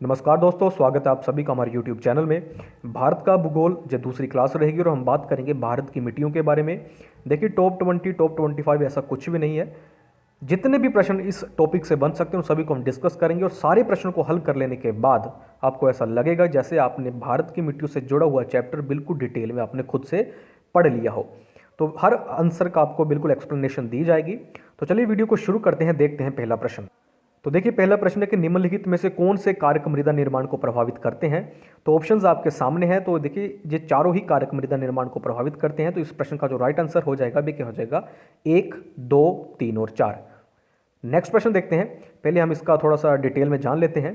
नमस्कार दोस्तों, स्वागत है आप सभी का हमारे YouTube चैनल में। भारत का भूगोल जो दूसरी क्लास रहेगी और हम बात करेंगे भारत की मिट्टियों के बारे में। देखिए टॉप 20 टॉप 25 ऐसा कुछ भी नहीं है। जितने भी प्रश्न इस टॉपिक से बन सकते हैं उन सभी को हम डिस्कस करेंगे और सारे प्रश्नों को हल कर लेने के बाद आपको ऐसा लगेगा जैसे आपने भारत की मिट्टियों से जुड़ा हुआ चैप्टर बिल्कुल डिटेल में आपने खुद से पढ़ लिया हो। तो हर आंसर का आपको बिल्कुल एक्सप्लेनेशन दी जाएगी। तो चलिए वीडियो को शुरू करते हैं, देखते हैं पहला प्रश्न। तो देखिए पहला प्रश्न है कि निम्नलिखित में से कौन से कारक मृदा निर्माण को प्रभावित करते हैं। तो ऑप्शंस आपके सामने हैं। तो देखिए ये चारों ही कारक मृदा निर्माण को प्रभावित करते हैं। तो इस प्रश्न का जो राइट आंसर हो जाएगा भी क्या हो जाएगा, 1, 2, 3 और 4। नेक्स्ट प्रश्न देखते हैं। पहले हम इसका थोड़ा सा डिटेल में जान लेते हैं।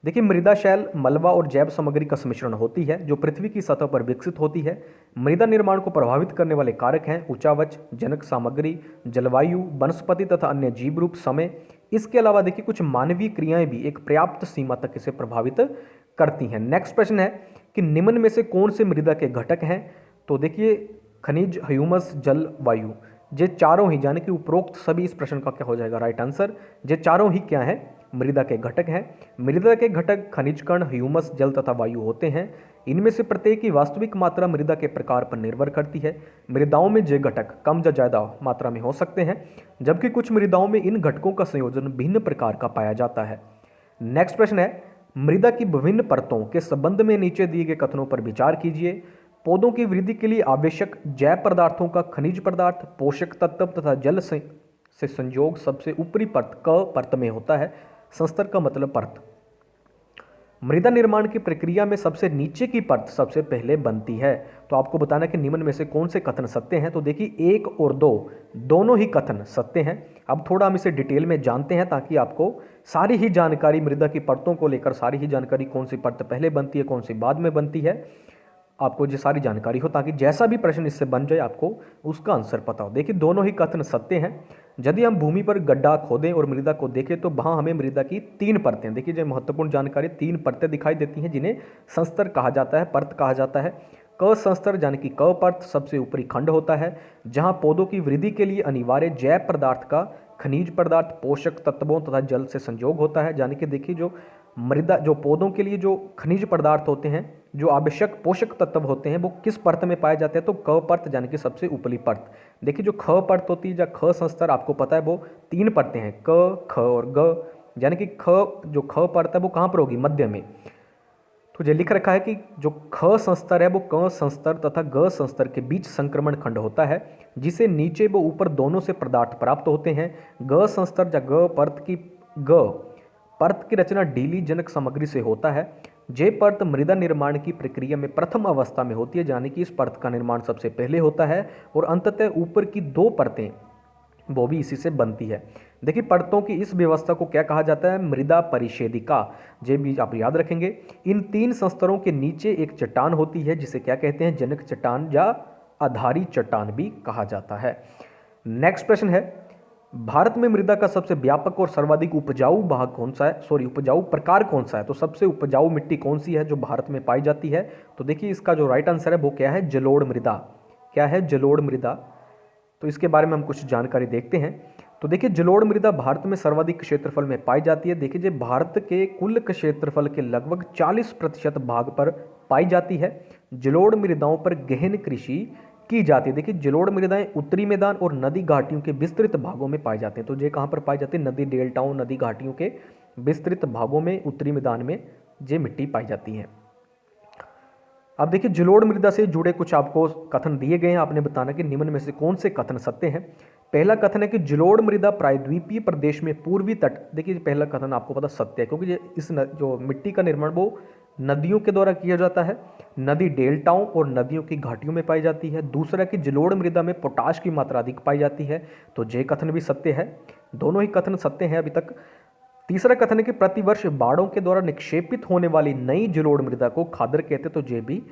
देखिए मृदा शैल मलबा और जैव सामग्री का सम्मिश्रण होती है जो पृथ्वी की सतह पर विकसित होती है। मृदा निर्माण को प्रभावित करने वाले कारक हैं ऊंचावच, जनक सामग्री, जलवायु, वनस्पति तथा अन्य जीव रूप, समय। इसके अलावा देखिए कुछ मानवीय क्रियाएं भी एक पर्याप्त सीमा तक इसे प्रभावित करती हैं। नेक्स्ट प्रश्न है कि निम्न में से कौन से मृदा के घटक हैं। तो देखिए खनिज, ह्यूमस, जल, वायु, ये चारों ही यानी कि उपरोक्त सभी इस प्रश्न का क्या हो जाएगा राइट आंसर। ये चारों ही क्या है, मृदा के घटक हैं। मृदा के घटक खनिज कण, ह्यूमस, जल तथा वायु होते हैं। इनमें से प्रत्येक की वास्तविक मात्रा मृदा के प्रकार पर निर्भर करती है। मृदाओं में ये घटक कम या ज्यादा मात्रा में हो सकते हैं, जबकि कुछ मृदाओं में इन घटकों का संयोजन भिन्न प्रकार का पाया जाता है। नेक्स्ट प्रश्न है, मृदा की विभिन्न परतों के संबंध में नीचे दिए गए कथनों पर विचार कीजिए। पौधों की वृद्धि के लिए आवश्यक जैव पदार्थों का खनिज पदार्थ, पोषक तत्व तथा जल से संयोग सबसे ऊपरी परत क परत में होता है। संस्तर का मतलब परत। मृदा निर्माण की प्रक्रिया में सबसे नीचे की परत सबसे पहले बनती है। तो आपको बताना कि निम्न में से कौन से कथन सत्य हैं। तो देखिए 1 और 2 दोनों ही कथन सत्य हैं। अब थोड़ा हम इसे डिटेल में जानते हैं ताकि आपको सारी ही जानकारी मृदा की परतों को लेकर सारी ही जानकारी कौन सी परत पहले बनती है, कौन सी बाद में बनती है, आपको ये सारी जानकारी हो ताकि जैसा भी प्रश्न इससे बन जाए आपको उसका आंसर पता हो। देखिए दोनों ही कथन सत्य हैं। यदि हम भूमि पर गड्ढा खोदें और मृदा को देखें तो वहां हमें मृदा की 3 परतें, देखिए जो महत्वपूर्ण जानकारी 3 परतें दिखाई देती हैं जिन्हें संस्तर कहा जाता है, परत कहा जाता है। क संस्तर यानी कि क परत सबसे ऊपरी खंड होता है जहां पौधों की वृद्धि के लिए अनिवार्य जैव पदार्थ का खनिज पदार्थ, पोषक तत्वों तथा जल से संयोग होता है। यानी कि देखिए जो मृदा, जो पौधों के लिए जो खनिज पदार्थ होते हैं, जो आवश्यक पोषक तत्व होते हैं वो किस परत में पाए जाते हैं। तो क परत यानी कि सबसे ऊपरी परत। देखिए जो ख परत होती है या ख संस्तर आपको पता है वो 3 परतें हैं, क, ख और ग। यानी कि जो ख परत है वो कहाँ पर होगी, मध्य में। तो ये लिख रखा है कि जो ख संस्तर है वो क संस्तर तथा ग संस्तर के बीच संक्रमण खंड होता है जिसे नीचे व ऊपर दोनों से पदार्थ प्राप्त होते हैं। ग संस्तर या ग परत की रचना ढीली जनक सामग्री से होता है। जे परत मृदा निर्माण की प्रक्रिया में प्रथम अवस्था में होती है, यानी कि इस परत का निर्माण सबसे पहले होता है और अंततः ऊपर की 2 परतें वो भी इसी से बनती है। देखिए परतों की इस व्यवस्था को क्या कहा जाता है, मृदा परिषेदिका। ये भी आप याद रखेंगे। इन 3 संस्तरों के नीचे एक चट्टान होती है जिसे क्या कहते हैं, जनक चट्टान या आधारी चट्टान भी कहा जाता है। नेक्स्ट प्रश्न है, भारत में मृदा का सबसे व्यापक और सर्वाधिक उपजाऊ भाग कौन सा है, उपजाऊ प्रकार कौन सा है। तो सबसे उपजाऊ मिट्टी कौन सी है जो भारत में पाई जाती है। तो देखिए इसका जो राइट आंसर है वो क्या है, जलोढ़ मृदा। क्या है, जलोढ़ मृदा। तो इसके बारे में हम कुछ जानकारी देखते हैं। तो देखिए जलोढ़ मृदा भारत में सर्वाधिक क्षेत्रफल में पाई जाती है। देखिए भारत के कुल क्षेत्रफल के लगभग 40% भाग पर पाई जाती है। जलोढ़ मृदाओं पर गहन कृषि की जाती है। देखिए जलोढ़ मृदाएं उत्तरी मैदान और नदी घाटियों के विस्तृत भागों में पाए जाते हैं। तो ये कहाँ पर पाई जाती है, नदी डेल्टाओं, नदी घाटियों के विस्तृत भागों में, उत्तरी मैदान में ये मिट्टी पाई जाती है। अब देखिए जलोढ़ मृदा से जुड़े कुछ आपको कथन दिए गए हैं, आपने बताना कि निम्न में से कौन से कथन सत्य हैं। पहला कथन है कि जलोढ़ मृदा प्रायद्वीपीय प्रदेश में पूर्वी तट, देखिए पहला कथन आपको पता सत्य है क्योंकि जो मिट्टी का निर्माण वो नदियों के द्वारा किया जाता है, नदी डेल्टाओं और नदियों की घाटियों में पाई जाती है। दूसरा कि जलोढ़ मृदा में पोटाश की मात्रा अधिक पाई जाती है, तो ये कथन भी सत्य है। दोनों ही कथन सत्य हैं अभी तक। तीसरा कथन है कि प्रतिवर्ष बाढ़ों के द्वारा निक्षेपित होने वाली नई जलोढ़ मृदा को खादर कहते हैं, तो ये भी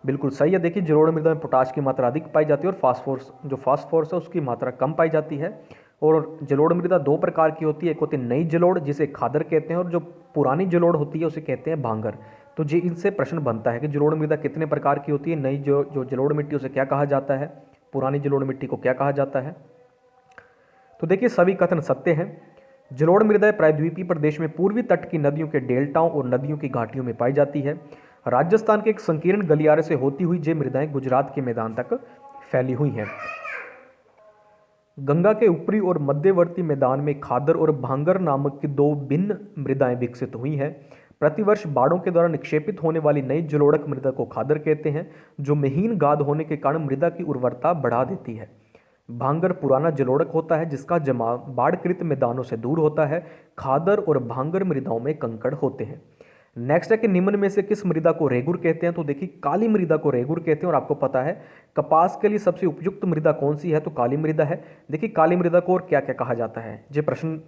बिल्कुल सही है। देखिए जलोढ़ मृदा में पोटाश की मात्रा अधिक पाई जाती है और फास्फोरस है उसकी मात्रा कम पाई जाती है। और जलोढ़ मृदा 2 प्रकार की होती है, एक होती है नई जलोढ़ जिसे खादर कहते हैं और जो पुरानी जलोढ़ होती है उसे कहते हैं भांगर। तो ये इनसे प्रश्न बनता है कि जलोढ़ मृदा कितने प्रकार की होती है, नई जो जलोढ़ मिट्टी उसे क्या कहा जाता है, पुरानी जलोढ़ मिट्टी को क्या कहा जाता है। तो देखिए सभी कथन सत्य हैं। जलोढ़ मृदाएं प्रायद्वीपीय प्रदेश में पूर्वी तट की नदियों के डेल्टाओं और नदियों की घाटियों में पाई जाती है। राजस्थान के एक संकीर्ण गलियारे से होती हुई ये मृदाएं गुजरात के मैदान तक फैली हुई हैं। गंगा के ऊपरी और मध्यवर्ती मैदान में खादर और भांगर नामक की दो भिन्न मृदाएं विकसित हुई हैं। प्रतिवर्ष बाढ़ों के दौरान निक्षेपित होने वाली नई जलोढ़क मृदा को खादर कहते हैं, जो महीन गाद होने के कारण मृदा की उर्वरता बढ़ा देती है। भांगर पुराना जलोढ़क होता है जिसका जमाव बाढ़कृत मैदानों से दूर होता है। खादर और भांगर मृदाओं में कंकड़ होते हैं। नेक्स्ट है कि निम्न में से किस मृदा को रेगुर कहते हैं? तो देखिए काली मृदा को रेगुर कहते हैं। और आपको पता है कपास के लिए सबसे उपयुक्त मृदा कौन सी है? तो काली मृदा है। देखिए काली मृदा को और क्या क्या कहा जाता है, ये प्रश्न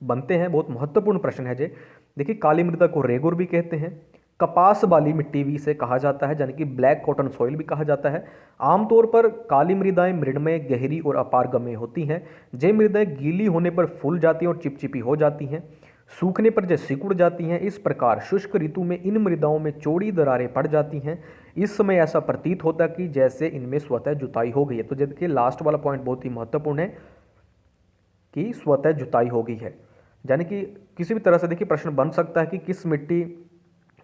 बनते हैं, बहुत महत्वपूर्ण प्रश्न है जे। देखिए काली मृदा को रेगुर भी कहते हैं, कपास वाली मिट्टी भी इसे कहा जाता है, यानी कि ब्लैक कॉटन सॉइल भी कहा जाता है। आमतौर पर काली मृदाएं मृणमय, गहरी और अपारगम्य होती हैं। ये मृदाएं गीली होने पर फूल जाती हैं और चिपचिपी हो जाती हैं, सूखने पर जो सिकुड़ जाती हैं। इस प्रकार शुष्क ऋतु में इन मृदाओं में चौड़ी दरारें पड़ जाती हैं। इस समय ऐसा प्रतीत होता कि जैसे इनमें स्वतः जुताई हो गई है। तो देखिए लास्ट वाला पॉइंट बहुत ही महत्वपूर्ण है कि स्वतः जुताई हो गई है, यानी कि किसी भी तरह से देखिए प्रश्न बन सकता है कि किस मिट्टी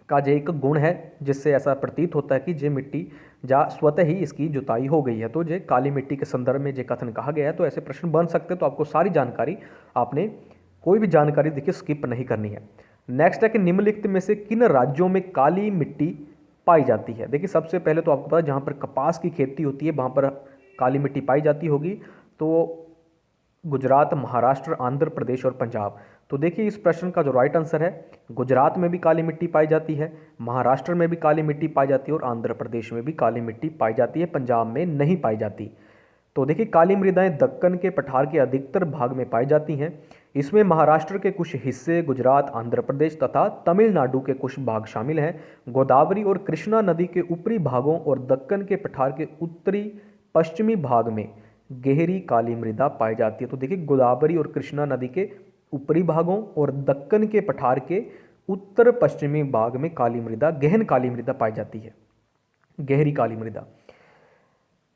का जो एक गुण है जिससे ऐसा प्रतीत होता है कि ये मिट्टी जा स्वतः ही इसकी जुताई हो गई है। तो ये काली मिट्टी के संदर्भ में ये कथन कहा गया है। तो ऐसे प्रश्न बन सकते हैं। तो आपको सारी जानकारी, आपने कोई भी जानकारी देखिए स्किप नहीं करनी है। नेक्स्ट है कि निम्नलिखित में से किन राज्यों में काली मिट्टी पाई जाती है? देखिए सबसे पहले तो आपको पता है जहाँ पर कपास की खेती होती है वहाँ पर काली मिट्टी पाई जाती होगी, तो गुजरात, महाराष्ट्र, आंध्र प्रदेश और पंजाब। तो देखिए इस प्रश्न का जो राइट आंसर है, गुजरात में भी काली मिट्टी पाई जाती है, महाराष्ट्र में भी काली मिट्टी पाई जाती है और आंध्र प्रदेश में भी काली मिट्टी पाई जाती है, पंजाब में नहीं पाई जाती। तो देखिए काली मृदाएं दक्कन के पठार के अधिकतर भाग में पाई जाती हैं। इसमें महाराष्ट्र के कुछ हिस्से, गुजरात, आंध्र प्रदेश तथा तमिलनाडु के कुछ भाग शामिल हैं। गोदावरी और कृष्णा नदी के ऊपरी भागों और दक्कन के पठार के उत्तरी पश्चिमी भाग में गहरी काली मृदा पाई जाती है। तो देखिए गोदावरी और कृष्णा नदी के ऊपरी भागों और दक्कन के पठार के उत्तर पश्चिमी भाग में काली मृदा, गहन काली मृदा पाई जाती है, गहरी काली मृदा।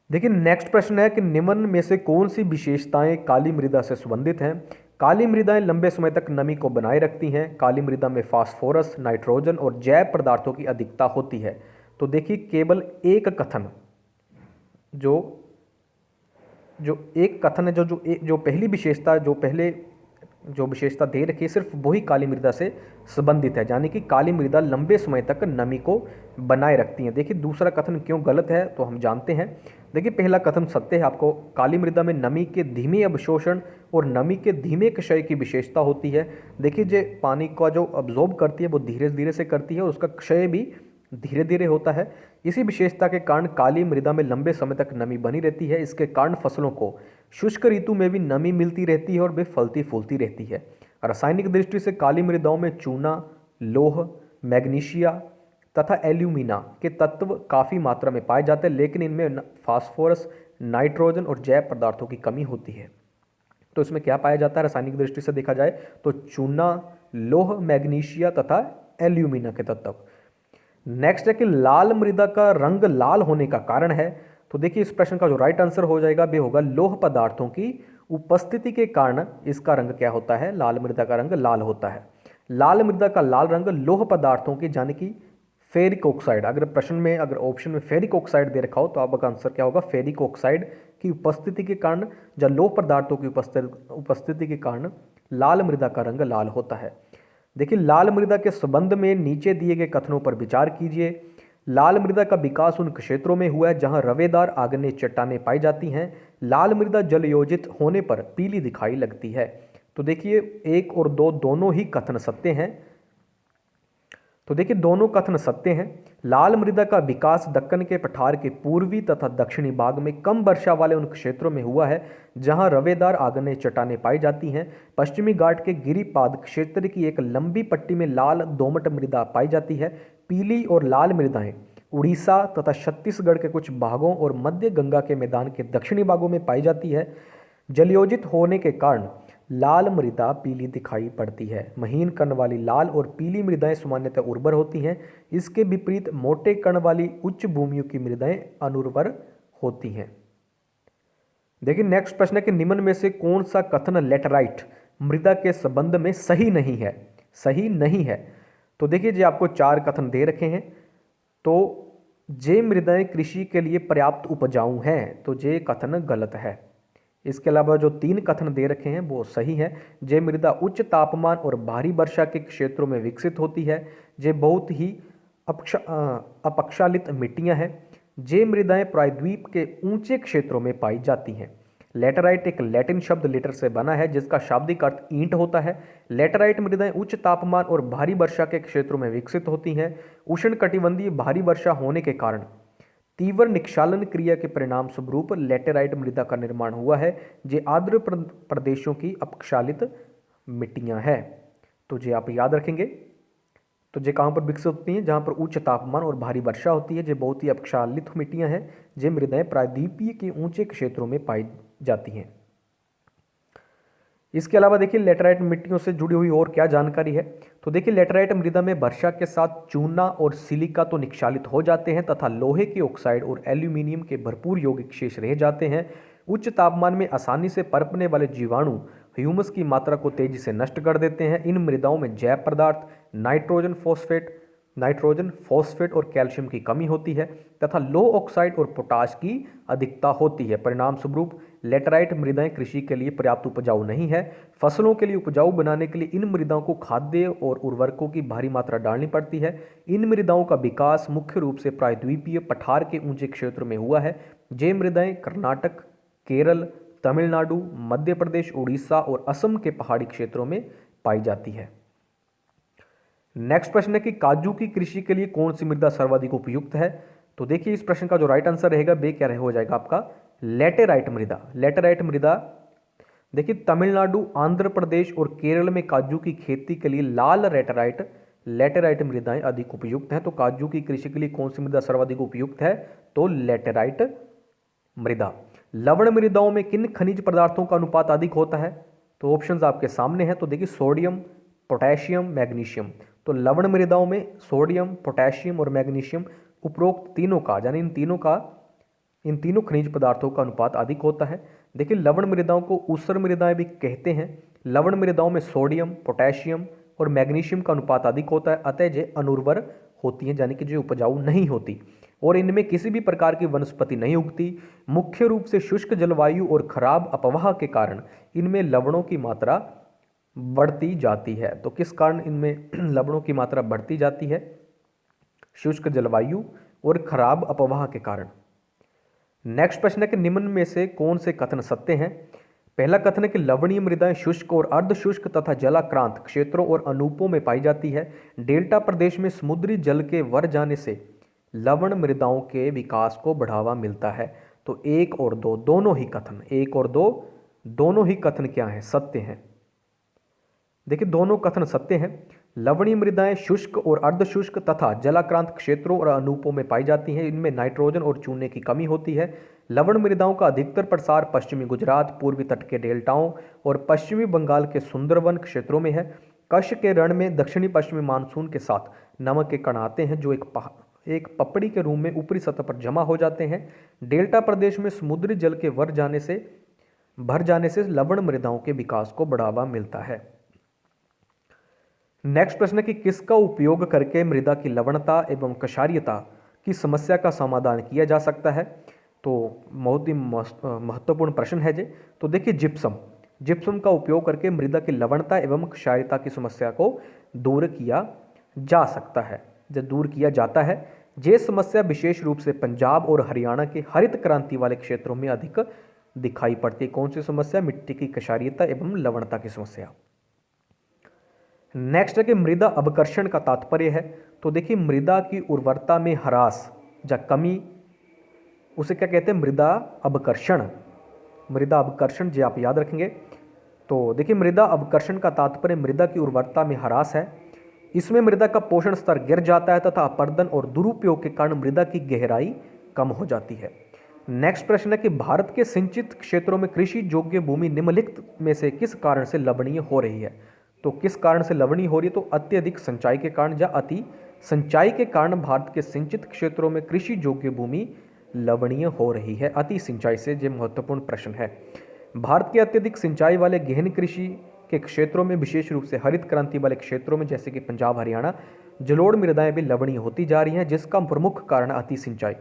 देखिए नेक्स्ट प्रश्न है कि निम्न में से कौन सी विशेषताएं काली मृदा से संबंधित हैं? काली मृदाएं लंबे समय तक नमी को बनाए रखती हैं। काली मृदा में फास्फोरस, नाइट्रोजन और जैव पदार्थों की अधिकता होती है। तो देखिए केवल एक कथन जो एक कथन है, जो पहली विशेषता, जो विशेषता दे रखी है, सिर्फ वही काली मृदा से संबंधित है, यानी कि काली मृदा लंबे समय तक नमी को बनाए रखती है। देखिए दूसरा कथन क्यों गलत है तो हम जानते हैं। देखिए पहला कथन सत्य है। आपको काली मृदा में नमी के धीमे अवशोषण और नमी के धीमे क्षय की विशेषता होती है। देखिए जो पानी का जो अब्जॉर्ब करती है वो धीरे धीरे से करती है और उसका क्षय भी धीरे धीरे होता है। इसी विशेषता के कारण काली मृदा में लंबे समय तक नमी बनी रहती है। इसके कारण फसलों को शुष्क ऋतु में भी नमी मिलती रहती है और वे फलती फूलती रहती है। रासायनिक दृष्टि से काली मृदाओं में चूना, लौह, मैग्नीशिया तथा एल्यूमिना के तत्व काफ़ी मात्रा में पाए जाते हैं, लेकिन इनमें फास्फोरस, नाइट्रोजन और जैव पदार्थों की कमी होती है। तो इसमें क्या पाया जाता है रासायनिक दृष्टि से देखा जाए तो चूना, लौह, मैग्नीशिया तथा एल्यूमिना के तत्व। नेक्स्ट है कि लाल मृदा का रंग लाल होने का कारण है। तो देखिए इस प्रश्न का जो राइट आंसर हो जाएगा वे होगा लौह पदार्थों की उपस्थिति के कारण इसका रंग क्या होता है? लाल मृदा का रंग लाल होता है। लाल मृदा का लाल रंग लौह पदार्थों की, यानी कि फेरिक ऑक्साइड, अगर प्रश्न में अगर ऑप्शन में फेरिक ऑक्साइड दे रखा हो तो आपका आंसर क्या होगा? फेरिक ऑक्साइड की उपस्थिति के कारण या लौह पदार्थों की उपस्थिति के कारण लाल मृदा का रंग लाल होता है। देखिए लाल मृदा के संबंध में नीचे दिए गए कथनों पर विचार कीजिए। लाल मृदा का विकास उन क्षेत्रों में हुआ है जहां रवेदार आग्नेय चट्टानें पाई जाती हैं। लाल मृदा जलयोजित होने पर पीली दिखाई लगती है। तो देखिए 1 और 2 दोनों ही कथन सत्य हैं। तो देखिए दोनों कथन सत्य हैं। लाल मृदा का विकास दक्कन के पठार के पूर्वी तथा दक्षिणी भाग में कम वर्षा वाले उन क्षेत्रों में हुआ है जहां रवेदार आग्नेय चट्टानें पाई जाती हैं। पश्चिमी घाट के गिरिपाद क्षेत्र की एक लंबी पट्टी में लाल दोमट मृदा पाई जाती है। पीली और लाल मृदाएं उड़ीसा तथा छत्तीसगढ़ के कुछ भागों और मध्य गंगा के मैदान के दक्षिणी भागों में पाई जाती है। जलयोजित होने के कारण लाल मृदा पीली दिखाई पड़ती है। महीन कण वाली लाल और पीली मृदाएं सामान्यतः उर्वर होती हैं। इसके विपरीत मोटे कण वाली उच्च भूमियों की मृदाएं अनुर्वर होती हैं। देखिए नेक्स्ट प्रश्न है कि निम्न में से कौन सा कथन लेटराइट मृदा के संबंध में सही नहीं है, सही नहीं है। तो देखिए जी आपको 4 कथन दे रखे हैं। तो जे मृदाएं कृषि के लिए पर्याप्त उपजाऊ हैं, तो जे कथन गलत है। इसके अलावा जो 3 कथन दे रखे हैं वो सही है। जे मृदा उच्च तापमान और भारी वर्षा के क्षेत्रों में विकसित होती है। जे बहुत ही अपक्षालित मिट्टियां हैं। जे मृदाएं प्रायद्वीप के ऊंचे क्षेत्रों में पाई जाती हैं। लेटराइट एक लैटिन शब्द लेटर से बना है जिसका शाब्दिक अर्थ ईंट होता है। लेटराइट मृदाएं उच्च तापमान और भारी वर्षा के क्षेत्रों में विकसित होती हैं। उष्णकटिबंधीय भारी वर्षा होने के कारण तीव्र निक्षालन क्रिया के परिणाम स्वरूप लेटेराइट मृदा का निर्माण हुआ है। जे आर्द्र प्रदेशों की अपक्षालित मिट्टियां हैं। तो जे आप याद रखेंगे। तो जे कहाँ पर विकसित होती हैं? जहाँ पर उच्च तापमान और भारी वर्षा होती है। जे बहुत ही अपक्षालित मिट्टियां हैं। जे मृदाएं प्रायद्वीपीय के ऊंचे क्षेत्रों में पाई जाती हैं। इसके अलावा देखिए लेटराइट मिट्टियों से जुड़ी हुई और क्या जानकारी है। तो देखिए लेटराइट मृदा में वर्षा के साथ चूना और सिलिका तो निक्षालित हो जाते हैं तथा लोहे के ऑक्साइड और एल्यूमिनियम के भरपूर यौगिक शेष रह जाते हैं। उच्च तापमान में आसानी से पनपने वाले जीवाणु ह्यूमस की मात्रा को तेजी से नष्ट कर देते हैं। इन मृदाओं में जैव पदार्थ नाइट्रोजन फॉस्फेट और कैल्शियम की कमी होती है तथा लो ऑक्साइड और पोटाश की अधिकता होती है। परिणाम स्वरूप लेटराइट मृदाएं कृषि के लिए पर्याप्त उपजाऊ नहीं है। फसलों के लिए उपजाऊ बनाने के लिए इन मृदाओं को खाद्य और उर्वरकों की भारी मात्रा डालनी पड़ती है। इन मृदाओं का विकास मुख्य रूप से प्रायद्वीपीय पठार के ऊंचे क्षेत्र में हुआ है। जे मृदाएं कर्नाटक, केरल, तमिलनाडु, मध्य प्रदेश, उड़ीसा और असम के पहाड़ी क्षेत्रों में पाई जाती है। नेक्स्ट प्रश्न है कि काजू की कृषि के लिए कौन सी मृदा सर्वाधिक उपयुक्त है। तो देखिए इस प्रश्न का जो राइट आंसर रहेगा बे क्या हो जाएगा आपका लेटेराइट मृदा। लेटेराइट मृदा देखिए तमिलनाडु, आंध्र प्रदेश और केरल में काजू की खेती के लिए लाल लेटेराइट मृदाएं अधिक उपयुक्त हैं। तो काजू की कृषि के लिए कौन सी मृदा सर्वाधिक उपयुक्त है? तो लेटेराइट मृदा। लवण मृदाओं में किन खनिज पदार्थों का अनुपात अधिक होता है? तो ऑप्शंस आपके सामने हैं। तो देखिए सोडियम, पोटेशियम, मैग्नीशियम। तो लवण मृदाओं में सोडियम, पोटेशियम और मैग्नीशियम उपरोक्त तीनों का यानी इन तीनों खनिज पदार्थों का अनुपात अधिक होता है। देखिए लवण मृदाओं को ऊसर मृदाएं भी कहते हैं। लवण मृदाओं में सोडियम, पोटेशियम और मैग्नीशियम का अनुपात अधिक होता है, अतः ये अनुर्वर होती हैं यानी कि जो उपजाऊ नहीं होती और इनमें किसी भी प्रकार की वनस्पति नहीं उगती। मुख्य रूप से शुष्क जलवायु और खराब अपवाह के कारण इनमें लवणों की मात्रा बढ़ती जाती है। तो किस कारण इनमें लवणों की मात्रा बढ़ती जाती है? शुष्क जलवायु और खराब अपवाह के कारण। नेक्स्ट प्रश्न है कि निम्न में से कौन से कथन सत्य हैं? पहला कथन है कि लवणीय मृदाएं शुष्क और अर्धशुष्क तथा जलाक्रांत क्षेत्रों और अनूपों में पाई जाती है। डेल्टा प्रदेश में समुद्री जल के भर जाने से लवण मृदाओं के विकास को बढ़ावा मिलता है। तो 1 और 2 दोनों ही कथन, 1 और 2 दोनों ही कथन क्या हैं? सत्य हैं। देखिए दोनों कथन सत्य हैं। लवणीय मृदाएं शुष्क और अर्धशुष्क तथा जलाक्रांत क्षेत्रों और अनूपों में पाई जाती हैं। इनमें नाइट्रोजन और चूने की कमी होती है। लवण मृदाओं का अधिकतर प्रसार पश्चिमी गुजरात, पूर्वी तट के डेल्टाओं और पश्चिमी बंगाल के सुंदरवन क्षेत्रों में है। कच्छ के रण में दक्षिणी पश्चिमी मानसून के साथ नमक के कण आते हैं जो एक पपड़ी के रूप में ऊपरी सतह पर जमा हो जाते हैं। डेल्टा प्रदेश में समुद्री जल के भर जाने से लवण मृदाओं के विकास को बढ़ावा मिलता है। नेक्स्ट प्रश्न है कि किसका उपयोग करके मृदा की लवणता एवं क्षारीयता की समस्या का समाधान किया जा सकता है? तो बहुत ही महत्वपूर्ण प्रश्न है जी। तो देखिए जिप्सम का उपयोग करके मृदा की लवणता एवं क्षारीयता की समस्या को दूर किया जा सकता है, जब दूर किया जाता है। ये समस्या विशेष रूप से पंजाब और हरियाणा के हरित क्रांति वाले क्षेत्रों में अधिक दिखाई पड़ती है। कौन सी समस्या? मिट्टी की क्षारीयता एवं लवणता की समस्या। नेक्स्ट है कि मृदा अवकर्षण का तात्पर्य है। तो देखिए मृदा की उर्वरता में ह्रास या कमी, उसे क्या कहते हैं? मृदा अवकर्षण जी आप याद रखेंगे। तो देखिए मृदा अवकर्षण का तात्पर्य मृदा की उर्वरता में ह्रास है। इसमें मृदा का पोषण स्तर गिर जाता है तथा अपरदन और दुरुपयोग के कारण मृदा की गहराई कम हो जाती है। नेक्स्ट प्रश्न है कि भारत के सिंचित क्षेत्रों में कृषि योग्य भूमि निम्नलिखित में से किस कारण से लवणीय हो रही है? तो किस कारण से लवणीय हो रही है? तो अत्यधिक सिंचाई के कारण या अति सिंचाई के कारण भारत के सिंचित क्षेत्रों में कृषि योग्य भूमि लवणीय हो रही है। अति सिंचाई से, यह महत्वपूर्ण प्रश्न है। भारत के अत्यधिक सिंचाई वाले गहन कृषि के क्षेत्रों में, विशेष रूप से हरित क्रांति वाले क्षेत्रों में जैसे कि पंजाब हरियाणा, जलोढ़ मृदाएं भी लवणीय होती जा रही हैं, जिसका प्रमुख कारण अति सिंचाई।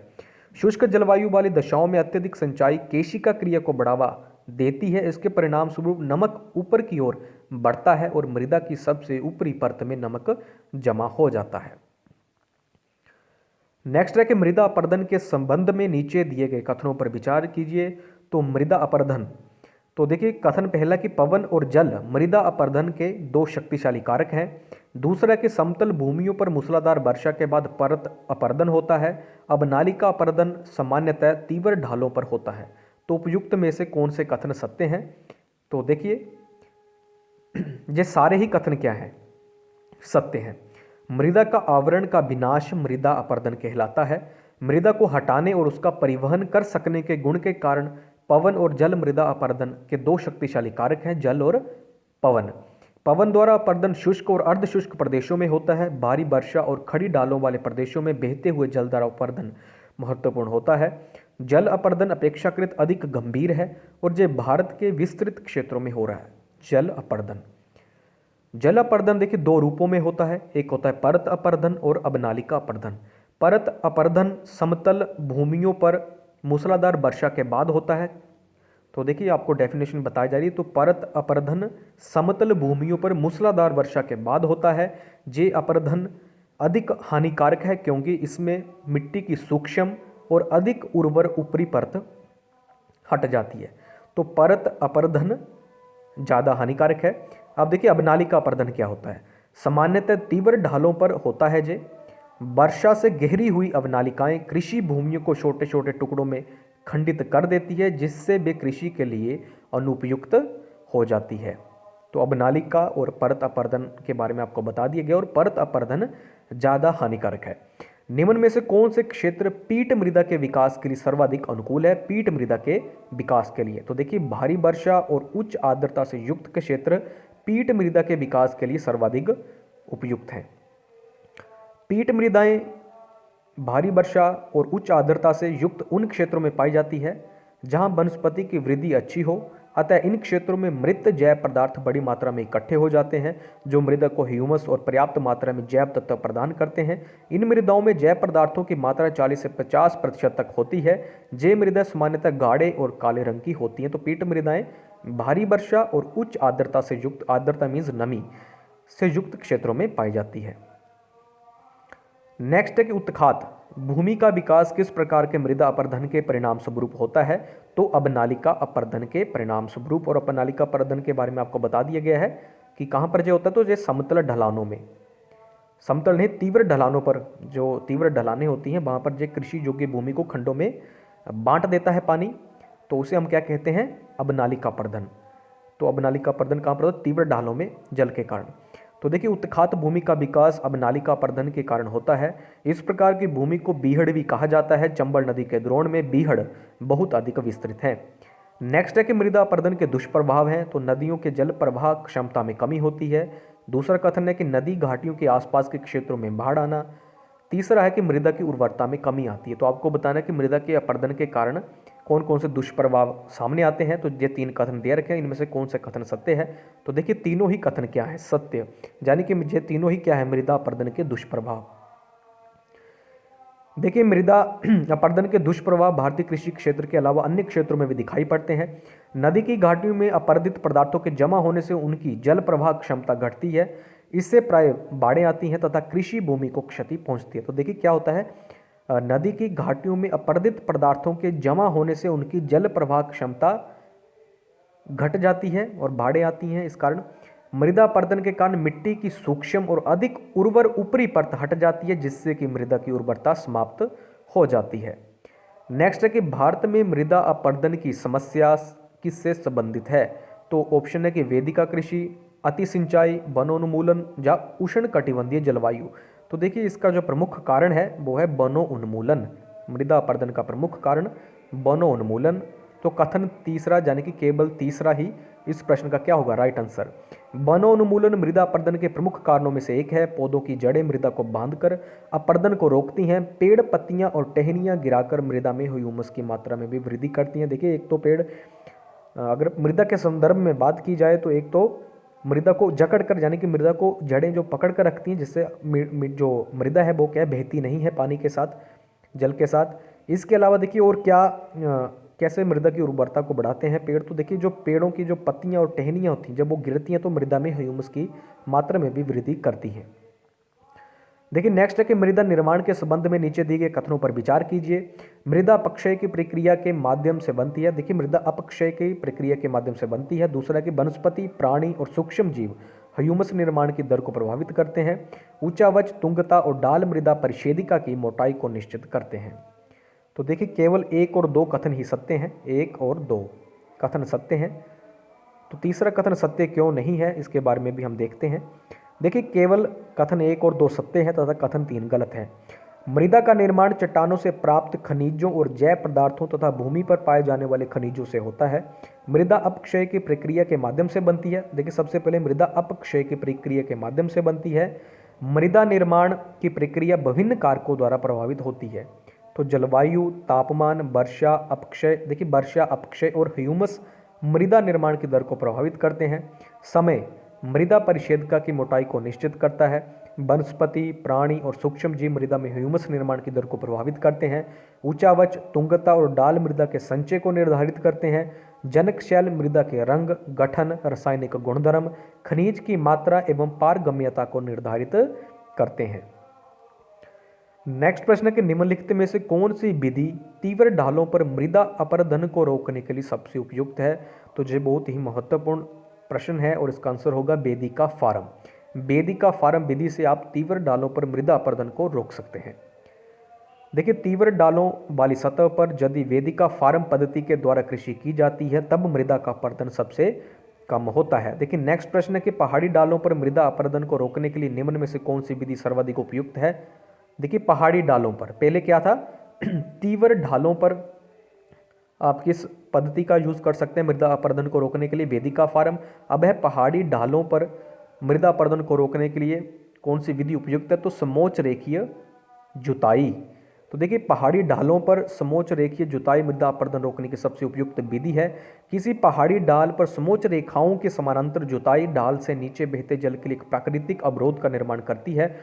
शुष्क जलवायु वाली दशाओं में अत्यधिक सिंचाई केशिका क्रिया को बढ़ावा देती है। इसके परिणाम स्वरूप नमक ऊपर की ओर बढ़ता है और मृदा की सबसे ऊपरी परत में नमक जमा हो जाता है। नेक्स्ट है कि मृदा अपरदन के संबंध में नीचे दिए गए कथनों पर विचार कीजिए। तो मृदा अपरदन, तो देखिए कथन पहला कि पवन और जल मृदा अपरदन के दो शक्तिशाली कारक हैं। दूसरा कि समतल भूमियों पर मूसलाधार वर्षा के बाद परत अपरदन होता है। अब नालिका अपरदन सामान्यतः तीव्र ढालों पर होता है। तो उपयुक्त में से कौन से कथन सत्य हैं? तो देखिए ये सारे ही कथन क्या हैं? सत्य हैं। मृदा का आवरण का विनाश मृदा अपरदन कहलाता है। मृदा को हटाने और उसका परिवहन कर सकने के गुण के कारण पवन और जल मृदा अपरदन के दो शक्तिशाली कारक हैं, जल और पवन। पवन द्वारा अपरदन शुष्क और अर्ध शुष्क प्रदेशों में होता है। भारी वर्षा और खड़ी ढालों वाले प्रदेशों में बहते हुए जल द्वारा अपरदन महत्वपूर्ण होता है। जल अपरदन अपेक्षाकृत अधिक गंभीर है और ये भारत के विस्तृत क्षेत्रों में हो रहा है। जल अपरदन, जल अपरदन देखिए दो रूपों में होता है। एक होता है परत अपरदन और अवनालिका अपरदन। परत अपरदन समतल भूमियों पर मूसलाधार वर्षा के बाद होता है। तो देखिए आपको डेफिनेशन बताई जा रही है। तो परत अपरदन समतल भूमियों पर मूसलाधार वर्षा के बाद होता है। ये अपरदन अधिक हानिकारक है क्योंकि इसमें मिट्टी की सूक्ष्म और अधिक उर्वर ऊपरी परत हट जाती है। तो परत अपरदन ज़्यादा हानिकारक है। अब देखिए अवनालिका अपरदन क्या होता है? सामान्यतः तीव्र ढालों पर होता है। जे वर्षा से गहरी हुई अवनालिकाएं कृषि भूमियों को छोटे छोटे टुकड़ों में खंडित कर देती है, जिससे वे कृषि के लिए अनुपयुक्त हो जाती है। तो अवनालिका और परत अपरदन के बारे में आपको बता दिया गया और परत अपरदन ज़्यादा हानिकारक है। निम्न में से कौन से क्षेत्र पीट मृदा के विकास के लिए सर्वाधिक अनुकूल है? पीट मृदा के विकास के लिए तो देखिए भारी वर्षा और उच्च आर्द्रता से युक्त क्षेत्र पीट मृदा के विकास के लिए सर्वाधिक उपयुक्त हैं। पीट मृदाएं भारी वर्षा और उच्च आर्द्रता से युक्त उन क्षेत्रों में पाई जाती है जहां वनस्पति की वृद्धि अच्छी हो। अतः इन क्षेत्रों में मृत जैव पदार्थ बड़ी मात्रा में इकट्ठे हो जाते हैं, जो मृदा को ह्यूमस और पर्याप्त मात्रा में जैव तत्व प्रदान करते हैं। इन मृदाओं में जैव पदार्थों की मात्रा 40 से 50% तक होती है। ये मृदा सामान्यतः गाढ़े और काले रंग की होती हैं। तो पीट मृदाएं भारी वर्षा और उच्च आर्द्रता से युक्त, आर्द्रता मीन्स नमी से युक्त क्षेत्रों में पाई जाती है। नेक्स्ट है कि उत्खात भूमि का विकास किस प्रकार के मृदा अपरदन के परिणाम स्वरूप होता है? तो अवनालिका अपरदन के परिणाम स्वरूप। और अवनालिका अपरदन के बारे में आपको बता दिया गया है कि कहाँ पर जो होता है, तो ये समतल ढलानों में, समतल नहीं तीव्र ढलानों पर, जो तीव्र ढलानें होती हैं वहाँ पर जो कृषि योग्य भूमि को खंडों में बांट देता है पानी, तो उसे हम क्या कहते हैं? अवनालिका अपरदन। तो अवनालिका अपरदन कहाँ पर होता है? तीव्र ढालों में जल के कारण। तो देखिए उत्खात भूमि का विकास अवनालिका अपरदन के कारण होता है। इस प्रकार की भूमि को बीहड़ भी कहा जाता है। चंबल नदी के द्रोण में बीहड़ बहुत अधिक विस्तृत है। नेक्स्ट है कि मृदा अपरदन के दुष्प्रभाव हैं। तो नदियों के जल प्रवाह क्षमता में कमी होती है। दूसरा कथन है कि नदी घाटियों के आसपास के क्षेत्रों में बाढ़ आना। तीसरा है कि मृदा की उर्वरता में कमी आती है। तो आपको बताना है कि मृदा के अपरदन के कारण कौन कौन से दुष्प्रभाव सामने आते हैं। तो ये 3 कथन दे रखे हैं, इनमें से कौन से कथन सत्य है? तो देखिए तीनों ही कथन क्या है? सत्य, यानी कि ये तीनों ही क्या है? मृदा अपरदन के दुष्प्रभाव। देखिए मृदा अपरदन के दुष्प्रभाव भारतीय कृषि क्षेत्र के अलावा अन्य क्षेत्रों में भी दिखाई पड़ते हैं। नदी की घाटियों में अपरदित पदार्थों के जमा होने से उनकी जल प्रवाह क्षमता घटती है। इससे प्राय बाढ़ें आती हैं तथा कृषि भूमि को क्षति पहुंचती है। तो देखिए क्या होता है, नदी की घाटियों में अपरदित पदार्थों के जमा होने से उनकी जल प्रवाह क्षमता घट जाती है और बाढ़ें आती हैं। इस कारण मृदा अपरदन के कारण मिट्टी की सूक्ष्म और अधिक उर्वर ऊपरी परत हट जाती है, जिससे कि मृदा की उर्वरता समाप्त हो जाती है। नेक्स्ट है कि भारत में मृदा अपरदन की समस्या किससे संबंधित है? तो ऑप्शन है कि वेदिका कृषि, अति सिंचाई, वनोन्मूलन या उष्ण कटिबंधीय जलवायु। तो देखिए इसका जो प्रमुख कारण है वो है वनोन्मूलन। मृदा अपरदन का प्रमुख कारण वनोन्मूलन। तो कथन तीसरा, यानी कि केवल तीसरा ही इस प्रश्न का क्या होगा? Right answer. वनोन्मूलन मृदा अपरदन के प्रमुख कारणों में से एक है। पौधों की जड़ें मृदा को बांधकर अपरदन को रोकती हैं। पेड़ पत्तियां और टहनियां गिराकर मृदा में ह्यूमस की मात्रा में भी वृद्धि करती हैं। देखिए एक तो पेड़, अगर मृदा के संदर्भ में बात की जाए तो एक तो मृदा को जकड़ कर, यानी कि मृदा को जड़ें जो पकड़ कर रखती हैं, जिससे जो मृदा है वो क्या है, बहती नहीं है पानी के साथ, जल के साथ। इसके अलावा देखिए और क्या कैसे मृदा की उर्वरता को बढ़ाते हैं पेड़, तो देखिए जो पेड़ों की जो पत्तियां और टहनियां होती हैं जब वो गिरती हैं तो मृदा में ह्यूमस की मात्रा में भी वृद्धि करती हैं। देखिए नेक्स्ट है कि मृदा निर्माण के संबंध में नीचे दिए गए कथनों पर विचार कीजिए। मृदा अपक्षय की प्रक्रिया के माध्यम से बनती है। देखिए मृदा अपक्षय की प्रक्रिया के माध्यम से बनती है। दूसरा कि वनस्पति, प्राणी और सूक्ष्म जीव ह्यूमस निर्माण की दर को प्रभावित करते हैं। ऊंचावच, तुंगता और डाल मृदा परिच्छेदिका की मोटाई को निश्चित करते हैं। तो देखिए केवल 1 और 2 कथन ही सत्य हैं, 1 और 2 कथन सत्य हैं। तो तीसरा कथन सत्य क्यों नहीं है, इसके बारे में भी हम देखते हैं। देखिए केवल कथन 1 और 2 सत्य है तथा कथन 3 गलत है। मृदा का निर्माण चट्टानों से प्राप्त खनिजों और जैव पदार्थों तथा भूमि पर पाए जाने वाले खनिजों से होता है। मृदा अपक्षय की प्रक्रिया के माध्यम से बनती है। देखिए सबसे पहले मृदा अपक्षय की प्रक्रिया के माध्यम से बनती है। मृदा निर्माण की प्रक्रिया विभिन्न कारकों द्वारा प्रभावित होती है। तो जलवायु, तापमान, वर्षा, अपक्षय, देखिए वर्षा, अपक्षय और ह्यूमस मृदा निर्माण की दर को प्रभावित करते हैं। समय मृदा परिच्छेदिका की मोटाई को निश्चित करता है। वनस्पति, प्राणी और सूक्ष्म जीव मृदा में ह्यूमस निर्माण की दर को प्रभावित करते हैं। ऊंचावच, तुंगता और डाल मृदा के संचय को निर्धारित करते हैं। जनक शैल मृदा के रंग, गठन, रासायनिक गुणधर्म, खनिज की मात्रा एवं पारगम्यता को निर्धारित करते हैं। नेक्स्ट प्रश्न है कि निम्नलिखित में से कौन सी विधि तीव्र ढालों पर मृदा अपरदन को रोकने के लिए सबसे उपयुक्त है। तो ये बहुत ही महत्वपूर्ण प्रश्न है और इसका आंसर होगा वेदिका फार्म। वेदिका फार्म विधि से आप तीव्र ढालों पर मृदा अपरदन को रोक सकते हैं। देखिए तीव्र ढालों वाली सतह पर यदि वेदिका फार्म पद्धति के द्वारा कृषि की जाती है तब मृदा का अपरदन सबसे कम होता है। देखिए नेक्स्ट प्रश्न है कि पहाड़ी ढालों पर मृदा अपरदन को रोकने के लिए निम्न में से कौन सी विधि सर्वाधिक उपयुक्त है। देखिए पहाड़ी ढालों पर पहले क्या था तीव्र ढालों पर आप किस पद्धति का यूज कर सकते हैं मृदा अपरदन को रोकने के लिए, वेदिका फार्म। अब है पहाड़ी ढालों पर मृदा अपरदन को रोकने के लिए कौन सी विधि उपयुक्त है, तो समोच्च रेखीय जुताई। तो देखिए पहाड़ी ढालों पर समोच्च रेखीय जुताई मृदा अपरदन रोकने की सबसे उपयुक्त विधि है। किसी पहाड़ी ढाल पर समोच्च रेखाओं के समानांतर जुताई ढाल से नीचे बहते जल के लिए एक प्राकृतिक अवरोध का निर्माण करती है,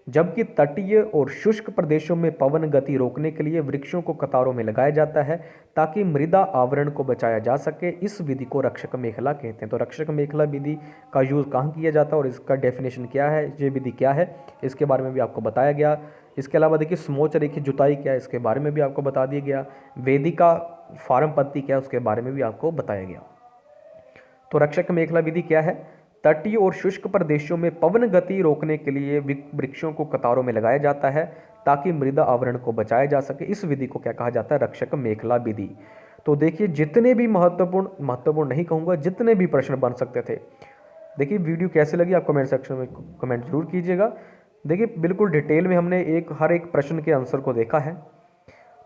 जबकि तटीय और शुष्क प्रदेशों में पवन गति रोकने के लिए वृक्षों को कतारों में लगाया जाता है ताकि मृदा आवरण को बचाया जा सके। इस विधि को रक्षक मेखला कहते हैं। तो रक्षक मेखला विधि का यूज कहाँ किया जाता है और इसका डेफिनेशन क्या है, ये विधि क्या है, इसके बारे में भी आपको बताया गया। इसके अलावा देखिए समोच्च रेखीय जुताई क्या है, इसके बारे में भी आपको बता दिया गया। वेदिका फार्म पद्धति क्या है, उसके बारे में भी आपको बताया गया। तो रक्षक मेखला विधि क्या है, तटीय और शुष्क प्रदेशों में पवन गति रोकने के लिए वृक्षों को कतारों में लगाया जाता है ताकि मृदा आवरण को बचाया जा सके। इस विधि को क्या कहा जाता है, रक्षक मेखला विधि। तो देखिए जितने भी महत्वपूर्ण नहीं कहूँगा, जितने भी प्रश्न बन सकते थे। देखिए वीडियो कैसे लगी आप कमेंट सेक्शन में कमेंट जरूर कीजिएगा। देखिए बिल्कुल डिटेल में हमने हर एक प्रश्न के आंसर को देखा है,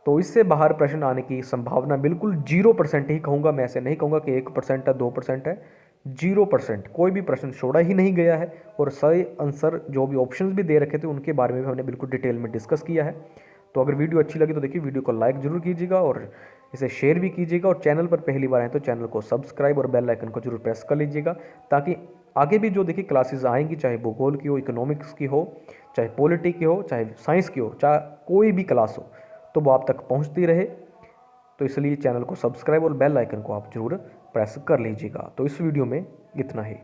तो इससे बाहर प्रश्न आने की संभावना बिल्कुल 0% ही कहूँगा। मैं ऐसे नहीं कहूँगा कि 1% है, 2% है, 0%। कोई भी प्रश्न छोड़ा ही नहीं गया है और सही आंसर जो भी ऑप्शंस भी दे रखे थे उनके बारे में भी हमने बिल्कुल डिटेल में डिस्कस किया है। तो अगर वीडियो अच्छी लगी तो देखिए वीडियो को लाइक जरूर कीजिएगा और इसे शेयर भी कीजिएगा, और चैनल पर पहली बार आए तो चैनल को सब्सक्राइब और बेल आइकन को जरूर प्रेस कर लीजिएगा, ताकि आगे भी जो देखिए क्लासेस आएंगी, चाहे भूगोल की हो, इकोनॉमिक्स की हो, चाहे पॉलिटी की हो, चाहे साइंस की हो, चाहे कोई भी क्लास हो, तो वो आप तक पहुंचती रहे। तो इसलिए चैनल को सब्सक्राइब और बेल आइकन को आप जरूर प्रेस कर लीजिएगा। तो इस वीडियो में इतना ही।